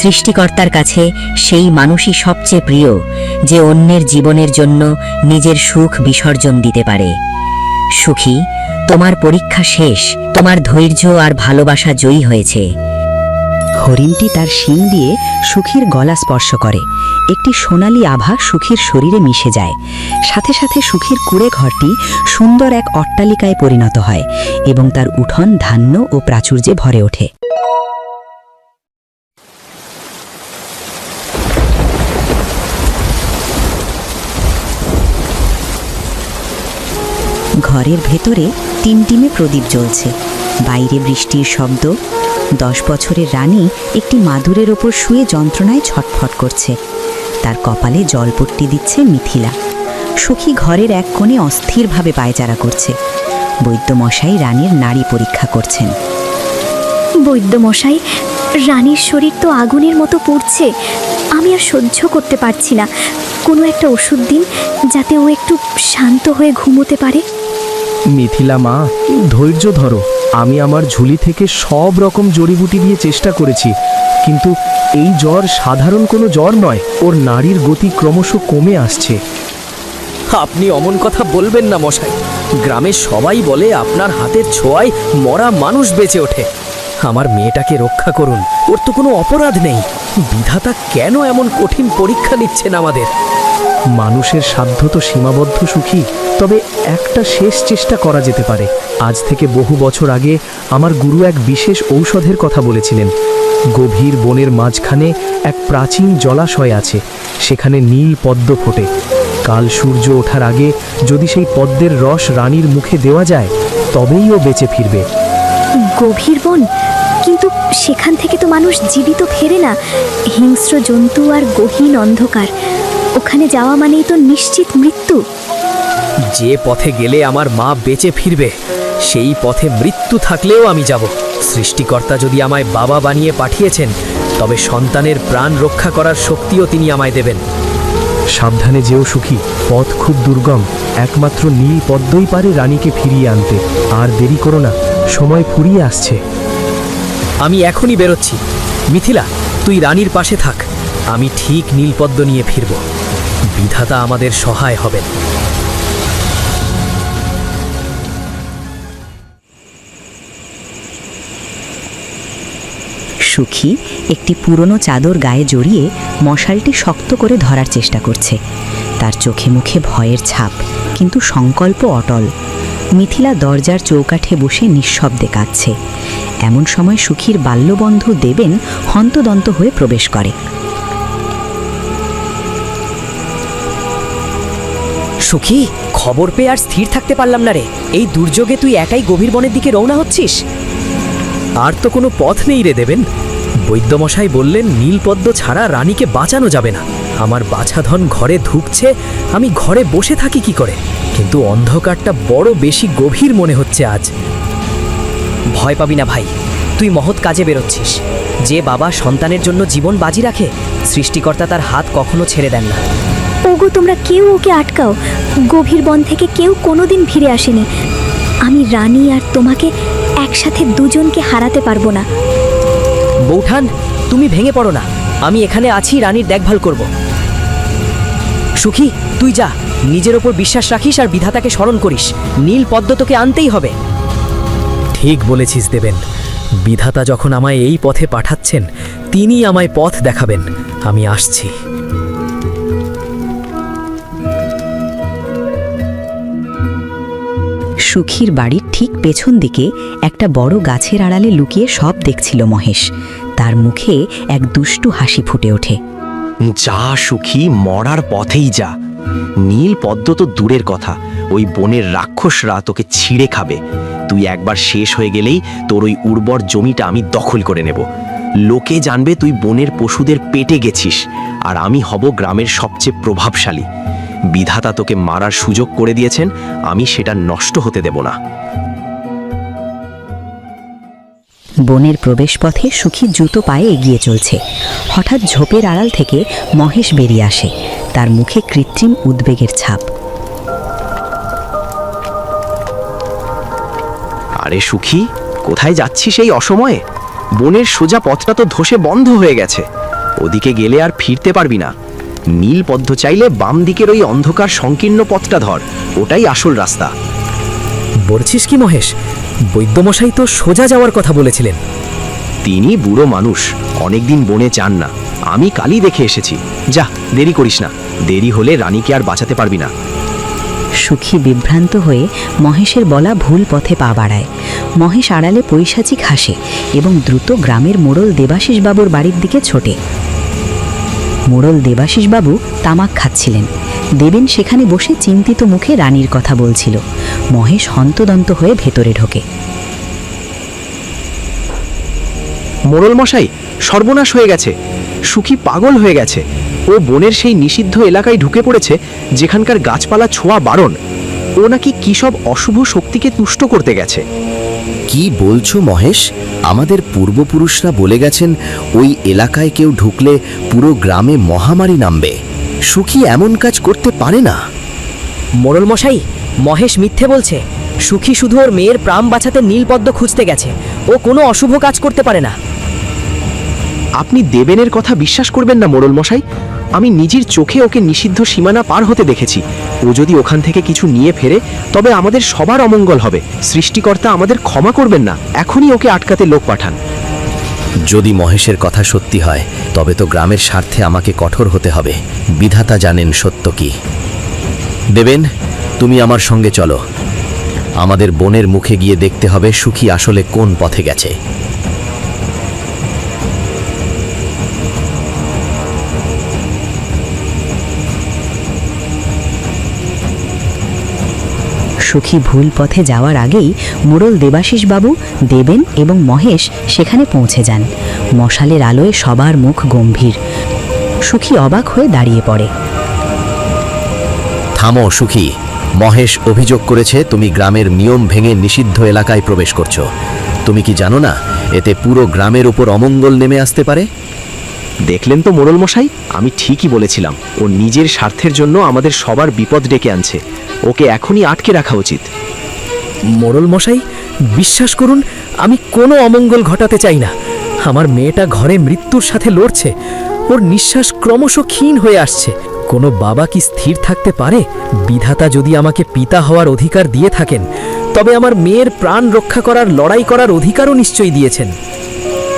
সৃষ্টিকর্তার কাছে সেই মানুষই সবচেয়ে প্রিয় যে অন্যের জীবনের জন্য নিজের সুখ বিসর্জন দিতে পারে। সুখী, তোমার পরীক্ষা শেষ, তোমার ধৈর্য আর ভালোবাসা জয়ী হয়েছে। হরিণটি তার শিং দিয়ে সুখীর গলা স্পর্শ করে। একটি সোনালী আভা সুখীর শরীরে মিশে যায়। সাথে সাথে সুখীর কুঁড়ে ঘরটি সুন্দর এক অট্টালিকায় পরিণত হয় এবং তার উঠোন ধান্য ও প্রাচুর্যে ভরে ওঠে। ঘরের ভেতরে টিমটিমে প্রদীপ জ্বলছে। বাইরে বৃষ্টির শব্দ। 10 বছরের রানী একটি মাদুরের ওপর শুয়ে যন্ত্রণায় ছটফট করছে। তার কপালে জলপট্টি দিচ্ছে মিথিলা। সুখী ঘরের এক কোণে অস্থিরভাবে পায়চারা করছে। বৈদ্যমশাই রানীর নাড়ি পরীক্ষা করছেন। বৈদ্যমশাই, রানীর শরীর তো আগুনের মতো পুড়ছে। আমি আর সহ্য করতে পারছি না। কোনো একটা ওষুধ দিন, যাতে ও একটু শান্ত হয়ে ঘুমোতে পারে। মিথিলা মা, ধৈর্য ধরো। আমি আমার ঝুলি থেকে সব রকম জড়িবুটি দিয়ে চেষ্টা করেছি, কিন্তু এই জ্বর সাধারণ কোনো জ্বর নয়। ওর নাড়ির গতি ক্রমশ কমে আসছে। আপনি অমন কথা বলবেন না মশাই। গ্রামের সবাই বলে আপনার হাতের ছোঁয়ায় মরা মানুষ বেঁচে ওঠে। আমার মেয়েটাকে রক্ষা করুন, ওর তো কোনো অপরাধ নেই। বিধাতা কেন এমন কঠিন পরীক্ষা নিচ্ছেন আমাদের? মানুষের সাধ্য তো সীমাবদ্ধ সুখী, তবে একটা শেষ চেষ্টা করা যেতে পারে। আজ থেকে বহু বছর আগে আমার গুরু এক বিশেষ ঔষধের কথা বলেছিলেন। গভীর বনের মাঝখানে এক প্রাচীন জলাশয় আছে, সেখানে নীল পদ্ম ফোটে। কাল সূর্য ওঠার আগে যদি সেই পদ্মের রস রানীর মুখে দেওয়া যায়, তবেই ও বেঁচে ফিরবে। গভীর বন, কিন্তু সেখান থেকে তো মানুষ জীবিত ফেরে না। হিংস্র জন্তু আর গহীন অন্ধকার। ওখানে যাওয়া মানেই তো নিশ্চিত মৃত্যু। যে পথে গেলে আমার মা বেঁচে ফিরবে, সেই পথে মৃত্যু থাকলেও আমি যাব। সৃষ্টিকর্তা যদি আমায় বাবা বানিয়ে পাঠিয়েছেন, তবে সন্তানের প্রাণ রক্ষা করার শক্তিও তিনি আমায় দেবেন। সাবধানে যেও সুখী, পথ খুব দুর্গম। একমাত্র নীল পদ্মই পারে রানীকে ফিরিয়ে আনতে। আর দেরি করো না, সময় ফুরিয়ে আসছে। আমি এখনই বেরোচ্ছি। মিথিলা, তুই রানীর পাশে থাক। আমি ঠিক নীলপদ্ম নিয়ে ফিরব। বিধাতা আমাদের সহায় হবেন। সুখী একটি পুরনো চাদর গায়ে জড়িয়ে মশালটি শক্ত করে ধরার চেষ্টা করছে। তার চোখে মুখে ভয়ের ছাপ, কিন্তু সংকল্প অটল। মিথিলা দরজার চৌকাঠে বসে নিঃশব্দে কাঁদছে। এমন সময় সুখীর বাল্যবন্ধু দেবেন হন্তদন্ত হয়ে প্রবেশ করে। সুখী, খবর পেয়ে আর স্থির থাকতে পারলাম না রে। এই দুর্যোগে তুই একাই গভীর বনের দিকে রওনা হচ্ছিস? আর তো কোনো পথ নেই রে দেবেন। বৈদ্যমশাই বললেন নীলপদ্ম ছাড়া রানীকে বাঁচানো যাবে না। আমার বাছাধন ঘরে ঢুকছে, আমি ঘরে বসে থাকি কি করে? কিন্তু অন্ধকারটা বড় বেশি গভীর মনে হচ্ছে আজ। ভয় পাবি না ভাই, তুই মহৎ কাজে বেরোচ্ছিস। যে বাবা সন্তানের জন্য জীবন বাজি রাখে, সৃষ্টিকর্তা তার হাত কখনো ছেড়ে দেন না। ওগো, তোমরা কেউ ওকে আটকাও। গভীর বন থেকে কেউ কোনোদিন ফিরে আসেনি। আমি রানী আর তোমাকে একসাথে দুজনকে হারাতে পারবো না। বৌঠান, তুমি ভেঙে পড়ো না। আমি এখানে আছি, রানীর দেখভাল করব। সুখী, তুই যা, নিজের ওপর বিশ্বাস রাখিস আর বিধাতাকে স্মরণ করিস। নীল পদ্ম তোকে আনতেই হবে। ঠিক বলেছিস দেবেন। বিধাতা যখন আমায় এই পথে পাঠাচ্ছেন, তিনি আমায় পথ দেখাবেন। আমি আসছি। সুখীর বাড়ির ঠিক পেছন দিকে একটা বড় গাছের আড়ালে লুকিয়ে সব দেখছিল মহেশ। তার মুখে এক দুষ্টু হাসি ফুটে ওঠে। যা সুখী, মরার পথেই যা। নীল পদ্ম তো দূরের কথা, ওই বনের রাক্ষসরা তোকে ছিঁড়ে খাবে। তুই একবার শেষ হয়ে গেলেই তোর ওই উর্বর জমিটা আমি দখল করে নেব। লোকে জানবে তুই বনের পশুদের পেটে গেছিস, আর আমি হব গ্রামের সবচেয়ে প্রভাবশালী। বিধাতা তোকে মারার সুযোগ করে দিয়েছেন, আমি সেটা নষ্ট হতে দেব না। বনের প্রবেশপথে সুখী জুতো পায়ে এগিয়ে চলছে। হঠাৎ ঝোপের আড়াল থেকে মহেশ বেরিয়ে আসে। তার মুখে কৃত্রিম উদ্বেগের ছাপ। আরে সুখী, কোথায় যাচ্ছিস এই অসময়ে? বনের সোজা পথটা তো ধসে বন্ধ হয়ে গেছে। ওদিকে গেলে আর ফিরতে পারবি না। নীল পদ্ম চাইলে বাম দিকের ওই অন্ধকার সংকীর্ণ পথটা ধর, ওটাই আসল রাস্তা। বলছিস কি মহেশ? বৈদ্যমশাই তো সোজা যাওয়ার কথা বলেছিলেন। তিনি বুড়ো মানুষ, অনেকদিন বনে যান না। আমি কালই দেখে এসেছি। যা, দেরি করিস না, দেরি হলে রানীকে আর বাঁচাতে পারবি না। সুখী বিভ্রান্ত হয়ে মহেশের বলা ভুল পথে পা বাড়ায়। মহেশ আড়ালে পৈশাচিক হাসে এবং দ্রুত গ্রামের মোড়ল দেবাশিস বাবুর বাড়ির দিকে ছোটে। মোড়ল দেবাশিস বাবু তামাক খাচ্ছিলেন। দেবেন সেখানে বসে চিন্তিত মুখে রানীর কথা বলছিল। মহেশ হন্তদন্ত হয়ে ভেতরে ঢোকে। মোড়ল মশাই, সর্বনাশ হয়ে গেছে। সুখী পাগল হয়ে গেছে। ও বনের সেই নিষিদ্ধ এলাকায় ঢুকে পড়েছে যেখানকার গাছপালা ছোঁয়া বারণ। ও নাকি কি সব অশুভ শক্তিকে তুষ্ট করতে গেছে। কি বলছো মহেশ? আমাদের পূর্বপুরুষরা বলে গেছেন ওই এলাকায় কেউ ঢুকলে পুরো গ্রামে মহামারী নামবে। সুখী এমন কাজ করতে পারে না। মোড়ল মশাই, মহেশ মিথ্যে বলছে। সুখী শুধু ওর মেয়ের প্রাণ বাঁচাতে নীলপদ্ম খুঁজতে গেছে। ও কোনো অশুভ কাজ করতে পারে না। আপনি দেবেনের কথা বিশ্বাস করবেন না মোড়ল মশাই। আমি নিজের চোখে ওকে নিষিদ্ধ সীমানা পার হতে দেখেছি। ও যদি ওখান থেকে কিছু নিয়ে ফেরে তবে আমাদের সবার অমঙ্গল হবে। সৃষ্টিকর্তা আমাদের ক্ষমা করবেন না। এখনই ওকে আটকাতে লোক পাঠান। যদি মহেশের কথা সত্যি হয় তবে তো গ্রামের স্বার্থে আমাকে কঠোর হতে হবে। বিধাতা জানেন সত্য কি। দেবেন, তুমি আমার সঙ্গে চলো। আমাদের বনের মুখে গিয়ে দেখতে হবে সুখী আসলে কোন পথে গেছে। সুখী ভুল পথে যাওয়ার আগেই মোড়ল দেবাশিস বাবু, দেবেন এবং মহেশ সেখানে পৌঁছে যান। মশালের আলোয় সবার মুখ গম্ভীর। সুখী অবাক হয়ে দাঁড়িয়ে পড়ে। থামো সুখী। মহেশ অভিযোগ করেছে তুমি গ্রামের নিয়ম ভেঙে নিষিদ্ধ এলাকায় প্রবেশ করছো। তুমি কি জানো না এতে পুরো গ্রামের উপর অমঙ্গল নেমে আসতে পারে? দেখলেন তো মোড়ল মশাই, আমি ঠিকই বলেছিলাম। ও নিজের স্বার্থের জন্য আমাদের সবার বিপদ ডেকে আনছে। ওকে এখনই আটকে রাখা উচিত। মোড়ল মশাই, বিশ্বাস করুন, আমি কোনো অমঙ্গল ঘটাতে চাই না। আমার মেয়েটা ঘরে মৃত্যুর সাথে লড়ছে। ওর নিঃশ্বাস ক্রমশ ক্ষীণ হয়ে আসছে। কোনো বাবা কি স্থির থাকতে পারে? বিধাতা যদি আমাকে পিতা হওয়ার অধিকার দিয়ে থাকেন তবে আমার মেয়ের প্রাণ রক্ষা করার, লড়াই করার অধিকারও নিশ্চয়ই দিয়েছেন।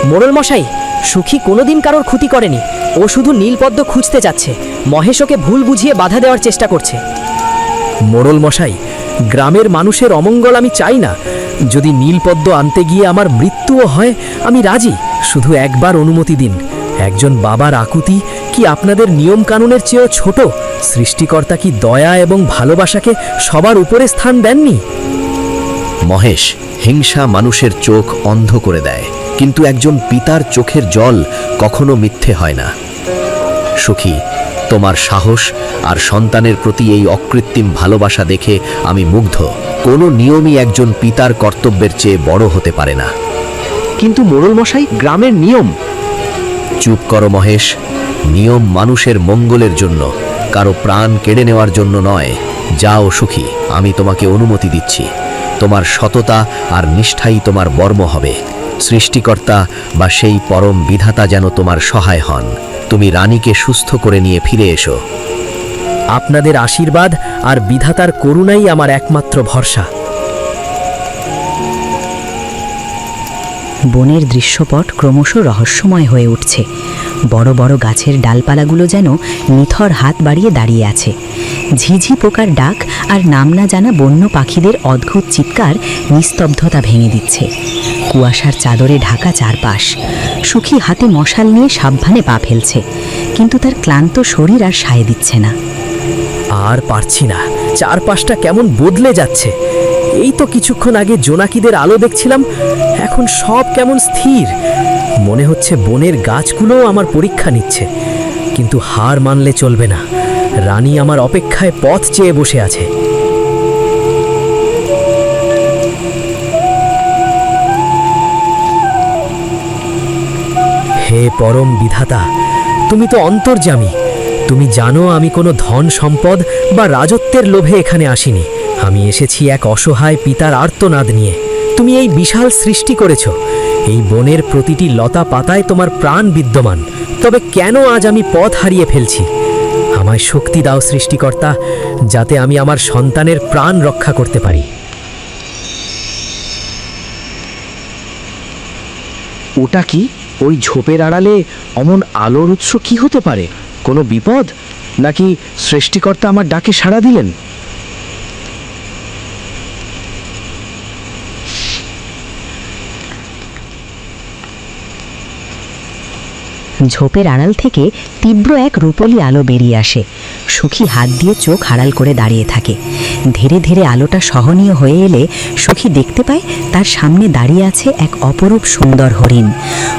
মোড়ল মশাই, সুখী কোনোদিন কারোর ক্ষতি করেনি। ও শুধু নীলপদ্ম খুঁজতে যাচ্ছে। মহেশ ওকে ভুল বুঝিয়ে বাধা দেওয়ার চেষ্টা করছে। মোড়ল মশাই, গ্রামের মানুষের অমঙ্গল আমি চাই না। যদি নীলপদ্ম আনতে গিয়ে আমার মৃত্যুও হয় আমি রাজি। শুধু একবার অনুমতি দিন। একজন বাবার আকুতি কি আপনাদের নিয়ম কানুনের চেয়েও ছোট? সৃষ্টিকর্তা কি দয়া এবং ভালোবাসাকে সবার উপরে স্থান দেননি? মহেশ, হিংসা মানুষের চোখ অন্ধ করে দেয়, কিন্তু একজন পিতার চোখের জল কখনো মিথ্যে হয় না। সুখী, তোমার সাহস আর সন্তানের প্রতি এই অকৃত্রিম ভালোবাসা দেখে আমি মুগ্ধ। কোনো নিয়মই একজন পিতার কর্তব্যের চেয়ে বড় হতে পারে না। কিন্তু মোড়ল মশাই, গ্রামের নিয়ম। চুপ করো মহেশ। নিয়ম মানুষের মঙ্গলের জন্য, কারো প্রাণ কেড়ে নেওয়ার জন্য নয়। যাও সুখী, আমি তোমাকে অনুমতি দিচ্ছি। তোমার সততা আর নিষ্ঠাই তোমার বর্ম হবে। সৃষ্টিকর্তা বা সেই পরম বিধাতা যেন তোমার সহায় হন। তুমি রানীকে সুস্থ করে নিয়ে ফিরে এসো। আপনাদের আশীর্বাদ আর বিধাতার করুণাই আমার একমাত্র ভরসা। বনের দৃশ্যপট ক্রমশ রহস্যময় হয়ে উঠছে। বড় বড় গাছের ডালপালাগুলো যেন নিথর হাত বাড়িয়ে দাঁড়িয়ে আছে। ঝিঝি পোকার ডাক আর নাম না জানা বন্য পাখিদের অদ্ভুত চিৎকার নিস্তব্ধতা ভেঙে দিচ্ছে। কুয়াশার চাদরে ঢাকা চারপাশ। সুখী হাতে মশাল নিয়ে সাবধানে পা ফেলছে, কিন্তু তার ক্লান্ত শরীর আর সায় দিচ্ছে না। আর পারছি না। চারপাশটা কেমন বদলে যাচ্ছে। এই তো কিছুক্ষণ আগে জোনাকিদের আলো দেখছিলাম, এখন সব কেমন স্থির। মনে হচ্ছে বনের গাছগুলোও আমার পরীক্ষা নিচ্ছে। কিন্তু হার মানলে চলবে না। রানী আমার অপেক্ষায় পথ চেয়ে বসে আছে। হে পরম বিধাতা, তুমি তো অন্তর্যামী। তুমি জানো আমি কোনো ধন সম্পদ বা রাজত্বের লোভে এখানে আসিনি। আমি এসেছি এক অসহায় পিতার আর্তনাদ নিয়ে। তুমি এই বিশাল সৃষ্টি করেছ। এই বনের প্রতিটি লতা পাতায় তোমার প্রাণ বিদ্যমান। তবে কেন আজ আমি পথ হারিয়ে ফেলছি? আমায় শক্তি দাও সৃষ্টিকর্তা, যাতে আমি আমার সন্তানের প্রাণ রক্ষা করতে পারি। ওটা কি? ওই ঝোপের আড়ালে অমন আলোর উৎস কি হতে পারে? কোনো বিপদ, নাকি সৃষ্টিকর্তা আমার ডাকে সাড়া দিলেন? ঝোপের আড়াল থেকে তীব্র এক রূপলি আলো বেরিয়ে আসে। সুখী হাত দিয়ে চোখ আড়াল করে দাঁড়িয়ে থাকে। ধীরে ধীরে আলোটা সহনীয় হয়ে এলে সুখী দেখতে পায় তার সামনে দাঁড়িয়ে আছে এক অপরূপ সুন্দর হরিণ।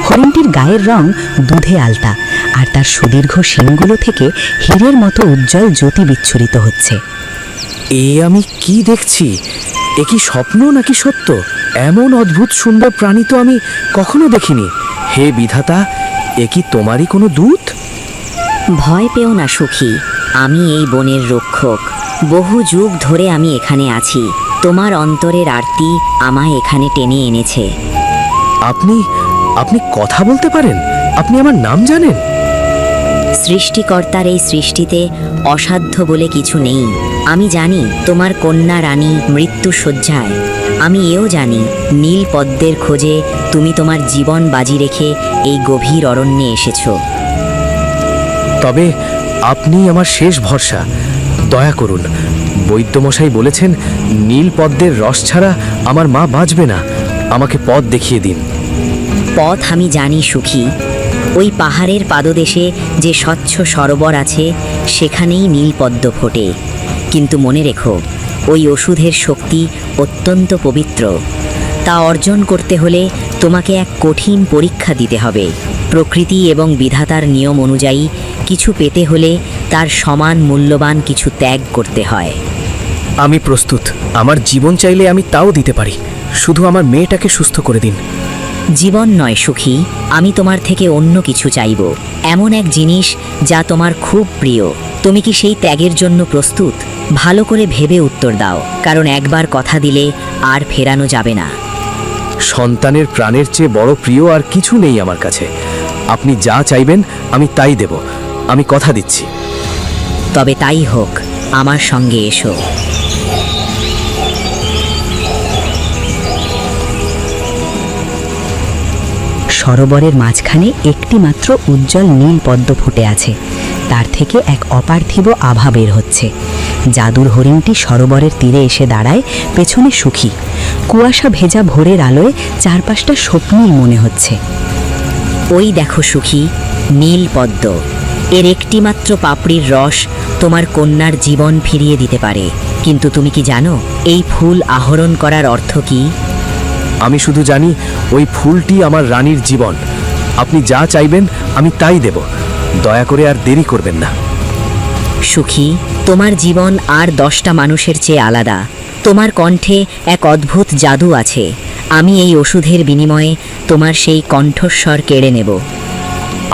হরিণটির গায়ের রং দুধে আলতা, আর তার সুদীর্ঘ শিংগুলো থেকে হীরের মতো উজ্জ্বল জ্যোতি বিচ্ছুরিত হচ্ছে। এ আমি কি দেখছি? এ কি স্বপ্ন নাকি সত্য? এমন অদ্ভুত সুন্দর প্রাণী তো আমি কখনো দেখিনি। হে বিধাতা, এ কি তোমারই কোনো দূত? ভয় পেও না সুখী, আমি এই বনের রক্ষক। বহু যুগ ধরে আমি এখানে আছি। তোমার অন্তরের আরতি আমায় এখানে টেনে এনেছে। আপনি আপনি কথা বলতে পারেন? আপনি আমার নাম জানেন? সৃষ্টিকর্তার এই সৃষ্টিতে অসাধ্য বলে কিছু নেই। আমি জানি তোমার কন্যা রানী মৃত্যু শয্যায়। আমি এও জানি নীল পদ্মের খোঁজে তুমি তোমার জীবন বাজি রেখে এই গভীর অরণ্যে এসেছো। তবে আপনি আমার শেষ ভরসা। দয়া করুন, বৈদ্যমশাই বলেছেন নীল পদ্মের রস ছাড়া আমার মা বাঁচবে না। আমাকে পথ দেখিয়ে দিন। পথ আমি জানি সুখী। ওই পাহাড়ের পাদদেশে যে স্বচ্ছ সরোবর আছে, সেখানেই নীলপদ্ম ফোটে। কিন্তু মনে রেখো, ওই ওষুধের শক্তি অত্যন্ত পবিত্র। তা অর্জন করতে হলে তোমাকে এক কঠিন পরীক্ষা দিতে হবে। প্রকৃতি এবং বিধাতার নিয়ম অনুযায়ী কিছু পেতে হলে তার সমান মূল্যবান কিছু ত্যাগ করতে হয়। আমি প্রস্তুত। আমার জীবন চাইলে আমি তাও দিতে পারি। শুধু আমার মেয়েটাকে সুস্থ করে দিন। জীবন নয় সুখী, আমি তোমার থেকে অন্য কিছু চাইব। এমন এক জিনিস যা তোমার খুব প্রিয়। তুমি কি সেই ত্যাগের জন্য প্রস্তুত? ভালো করে ভেবে উত্তর দাও, কারণ একবার কথা দিলে আর ফেরানো যাবে না। সন্তানের প্রাণের চেয়ে বড় প্রিয় আর কিছু নেই আমার কাছে। আপনি যা চাইবেন আমি তাই দেব। আমি কথা দিচ্ছি। তবে তাই হোক, আমার সঙ্গে এসো। সরোবরের মাঝখানে একটি মাত্র উজ্জ্বল নীল পদ্ম ফুটে আছে। তার থেকে এক অপার্থিব আভা বের হচ্ছে। জাদুর হরিণটি সরোবরের তীরে এসে দাঁড়ায়, পেছনে সুখী। কুয়াশা ভেজা ভোরের আলোয় চারপাশটা স্বপ্নীল মনে হচ্ছে। ওই দেখো সুখী, নীল পদ্ম। এর একটি মাত্র পাপড়ির রস তোমার কন্যার জীবন ফিরিয়ে দিতে পারে। কিন্তু তুমি কি জানো এই ফুল আহরণ করার অর্থ কি? আমি শুধু জানি ওই ফুলটি আমার রানীর জীবন। আপনি যা চাইবেন আমি তাই দেব। দয়া করে আর দেরি করবেন না। সুখী, তোমার জীবন আর 10টা মানুষের চেয়ে আলাদা। তোমার কণ্ঠে এক অদ্ভুত জাদু আছে। আমি এই ওষুধের বিনিময়ে তোমার সেই কণ্ঠস্বর কেড়ে নেব।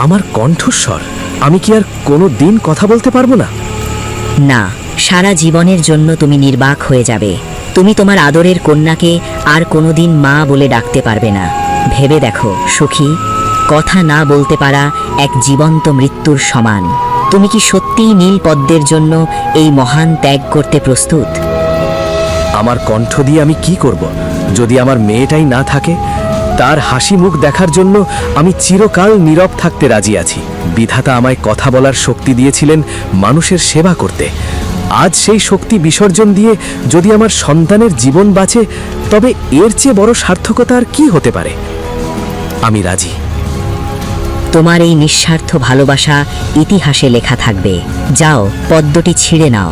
আমার কণ্ঠস্বর? আমি কি আর কোনো দিন কথা বলতে পারবো না? না, সারা জীবনের জন্য তুমি নির্বাক হয়ে যাবে। তুমি তোমার আদরের কন্যাকে আর কোনোদিন মা বলে ডাকতে পারবে না। ভেবে দেখো সুখী, কথা না বলতে পারা এক জীবন্ত মৃত্যুর সমান। তুমি কি সত্যিই নীল পদ্মের জন্য এই মহান ত্যাগ করতে প্রস্তুত? আমার কণ্ঠ দিয়ে আমি কি করব যদি আমার মেয়েটাই না থাকে? তার হাসি মুখ দেখার জন্য আমি চিরকাল নীরব থাকতে রাজি আছি। বিধাতা আমায় কথা বলার শক্তি দিয়েছিলেন মানুষের সেবা করতে। আজ সেই শক্তি বিসর্জন দিয়ে যদি আমার সন্তানের জীবন বাঁচে, তবে এর চেয়ে বড় সার্থকতা আর কি হতে পারে? আমি রাজি। তোমার এই নিঃস্বার্থ ভালোবাসা ইতিহাসে লেখা থাকবে। যাও, পদ্মটি ছিঁড়ে নাও।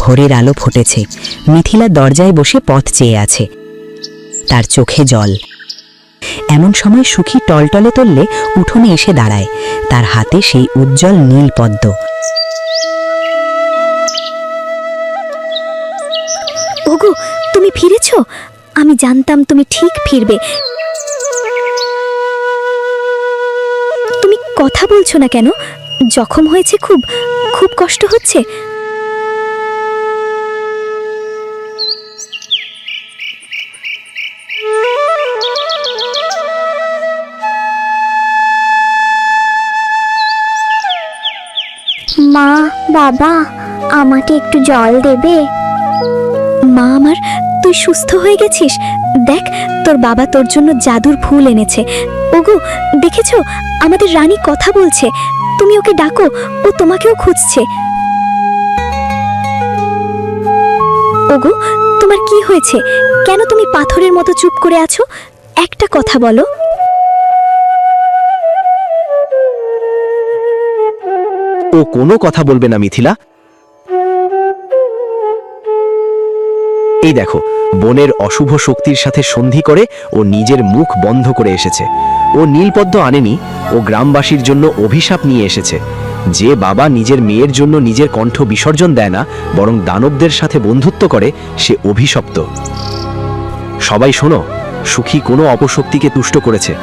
ভোরের আলো ফুটেছে। মিথিলা দরজায় বসে পথ চেয়ে আছে। তার চোখে জল। এমন সময় সুখী টলটলে তললে উঠোনে এসে দাঁড়ায়, তার হাতে সেই উজ্জ্বল নীল পদ্ম। ওগো, তুমি ফিরেছ? আমি জানতাম তুমি ঠিক ফিরবে। তুমি কথা বলছো না কেন? জখম হয়েছে খুব? খুব কষ্ট হচ্ছে? মা, বাবা, আমাকে একটু জল দেবে? মা আমার, তুই সুস্থ হয়ে গেছিস? দেখ, তোর বাবা তোর জন্য জাদুর ফুল এনেছে। ওগো, দেখেছো, আমাদের রানী কথা বলছে। তুমি ওকে ডাকো, ও তোমাকেও খুঁজছে। ওগো, তোমার কি হয়েছে? কেন তুমি পাথরের মতো চুপ করে আছো? একটা কথা বলো। ও কোনো কথা বলবে না মিথিলা। এই দেখো, বনের অশুভ শক্তির সাথে সন্ধি করে ও নিজের মুখ বন্ধ করে এসেছে। ও নীলপদ্ম আনেনি, ও গ্রামবাসীর জন্য অভিশাপ নিয়ে এসেছে। যে বাবা নিজের মেয়ের জন্য নিজের কণ্ঠ বিসর্জন দেয় না, বরং দানবদের সাথে বন্ধুত্ব করে, সে অভিশপ্ত। সবাই শোনো, সুখী কোনো অপশক্তিকে তুষ্ট করেছে।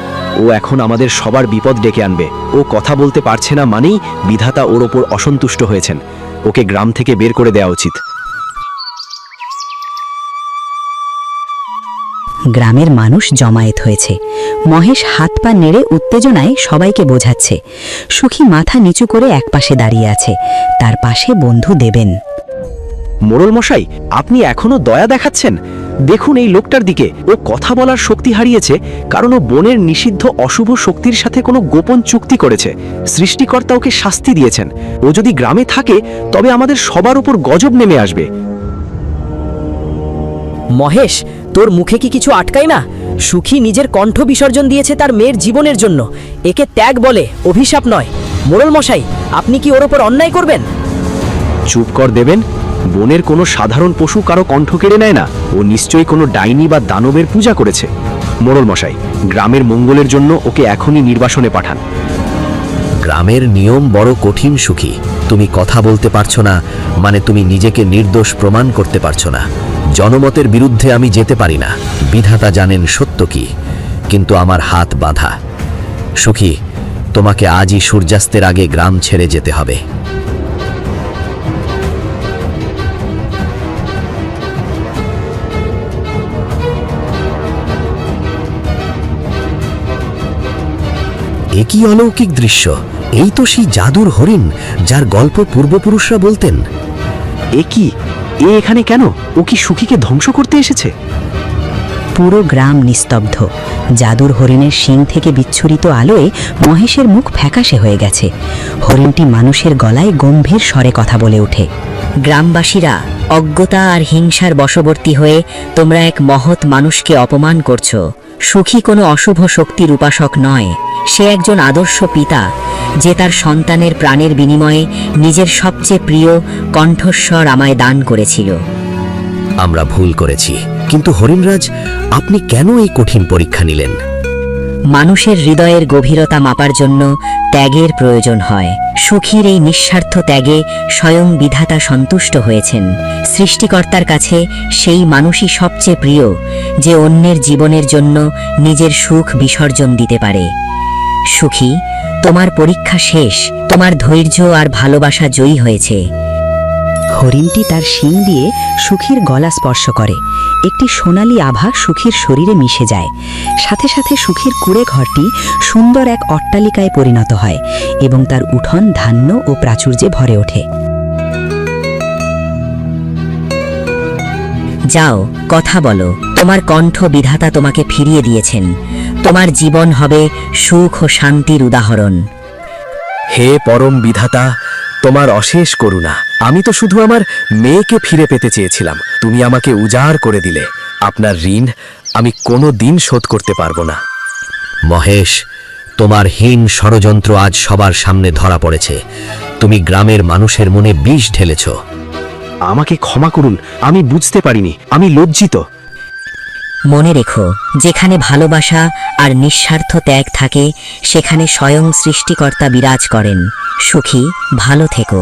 ও এখন আমাদের সবার বিপদ ডেকে আনবে। ও কথা বলতে পারছে না মানেই বিধাতা ওর ওপর অসন্তুষ্ট হয়েছেন। ওকে গ্রাম থেকে বের করে দেওয়া উচিত। গ্রামের মানুষ জমায়েত হয়েছে। মহেশ হাত পা নেড়ে উত্তেজনায় সবাইকে বোঝাচ্ছে। সুখী মাথা নিচু করে একপাশে দাঁড়িয়ে আছে, তার পাশে বন্ধু দেবেন। মোড়ল মশাই, আপনি এখনো দয়া দেখাচ্ছেন? দেখুন এই লোকটার দিকে। ও কথা বলার শক্তি হারিয়েছে কারণ ও বনের নিষিদ্ধ অশুভ শক্তির সাথে কোনো গোপন চুক্তি করেছে। সৃষ্টিকর্তা ওকে শাস্তি দিয়েছেন। ও যদি গ্রামে থাকে তবে আমাদের সবার উপর গজব নেমে আসবে। মহেশ, তোর মুখে কি কিছু আটকায় না? সুখী নিজের কণ্ঠ বিসর্জন দিয়েছে তার মেয়ের জীবনের জন্য। একে ত্যাগ বলে, অভিশাপ নয়। মোড়ল মশাই, আপনি কি ওর ওপর অন্যায় করবেন? চুপ কর দেবেন। বনের কোনো সাধারণ পশু কারো কণ্ঠ কেড়ে নেয় না। ও নিশ্চয়ই কোনো ডাইনি বা দানবের পূজা করেছে। মোড়ল মশাই, গ্রামের মঙ্গলের জন্য ওকে এখনই নির্বাসনে পাঠান। গ্রামের নিয়ম বড় কঠিন সুখী। তুমি কথা বলতে পারছো না মানে তুমি নিজেকে নির্দোষ প্রমাণ করতে পারছো না। জনমতের বিরুদ্ধে আমি যেতে পারি না। বিধাতা জানেন সত্য কি, কিন্তু আমার হাত বাঁধা। সুখী, তোমাকে আজই সূর্যাস্তের আগে গ্রাম ছেড়ে যেতে হবে। এ কি অলৌকিক দৃশ্য! এই তো সেই জাদুর হরিণ যার গল্প পূর্বপুরুষরা বলতেন। এ কি? এ এখানে কেন? ও কি সুখীকে ধ্বংস করতে এসেছে? পুরো গ্রাম নিস্তব্ধ। জাদুর হরিণের শিং থেকে বিচ্ছুরিত আলোয় মহেশের মুখ ফ্যাকাশে হয়ে গেছে। হরিণটি মানুষের গলায় গম্ভীর স্বরে কথা বলে ওঠে। গ্রামবাসীরা, অজ্ঞতা আর হিংসার বশবর্তী হয়ে তোমরা এক মহৎ মানুষকে অপমান করছো। সুখী কোনো অশুভ শক্তির উপাসক নয়। সে একজন আদর্শ পিতা, যে তার সন্তানের প্রাণের বিনিময়ে নিজের সবচেয়ে প্রিয় কণ্ঠস্বর আমায় দান করেছিল। আমরা ভুল করেছি, কিন্তু হরিণরাজ, আপনি কেন এই কঠিন পরীক্ষা নিলেন? মানুষের হৃদয়ের গভীরতা মাপার জন্য ত্যাগের প্রয়োজন হয়। সুখীর এই নিঃস্বার্থ ত্যাগে স্বয়ং বিধাতা সন্তুষ্ট হয়েছেন। সৃষ্টিকর্তার কাছে সেই মানুষই সবচেয়ে প্রিয়, যে অন্যের জীবনের জন্য নিজের সুখ বিসর্জন দিতে পারে। সুখী, তোমার পরীক্ষা শেষ। তোমার ধৈর্য আর ভালোবাসা জয়ী হয়েছে। হরিণটি তার শিং দিয়ে সুখীর গলা স্পর্শ করে। একটি সোনালী আভা সুখীর শরীরে মিশে যায়। সাথে সাথে সুখীর কুঁড়ে ঘরটি সুন্দর এক অট্টালিকায় পরিণত হয় এবং তার উঠোন ধান্য ও প্রাচুর্যে ভরে ওঠে। যাও, কথা বলো। তোমার কণ্ঠ বিধাতা তোমাকে ফিরিয়ে দিয়েছেন। তোমার জীবন হবে সুখ ও শান্তির উদাহরণ। হে পরম বিধাতা, তোমার অশেষ করুণা। আমি তো শুধু আমার মেয়েকে ফিরে পেতে চেয়েছিলাম। তুমি আমাকে উজাড় করে দিলে। আপনার ঋণ আমি কোনো দিন শোধ করতে পারবো না। মহেশ, তোমার হীন ষড়যন্ত্র আজ সবার সামনে ধরা পড়েছে। তুমি গ্রামের মানুষের মনে বিষ ঢেলেছ। আমাকে ক্ষমা করুন, আমি বুঝতে পারিনি। আমি লজ্জিত। মনে রেখো, যেখানে ভালোবাসা আর নিঃস্বার্থ ত্যাগ থাকে সেখানে স্বয়ং সৃষ্টিকর্তা বিরাজ করেন। সুখী, ভালো থেকো।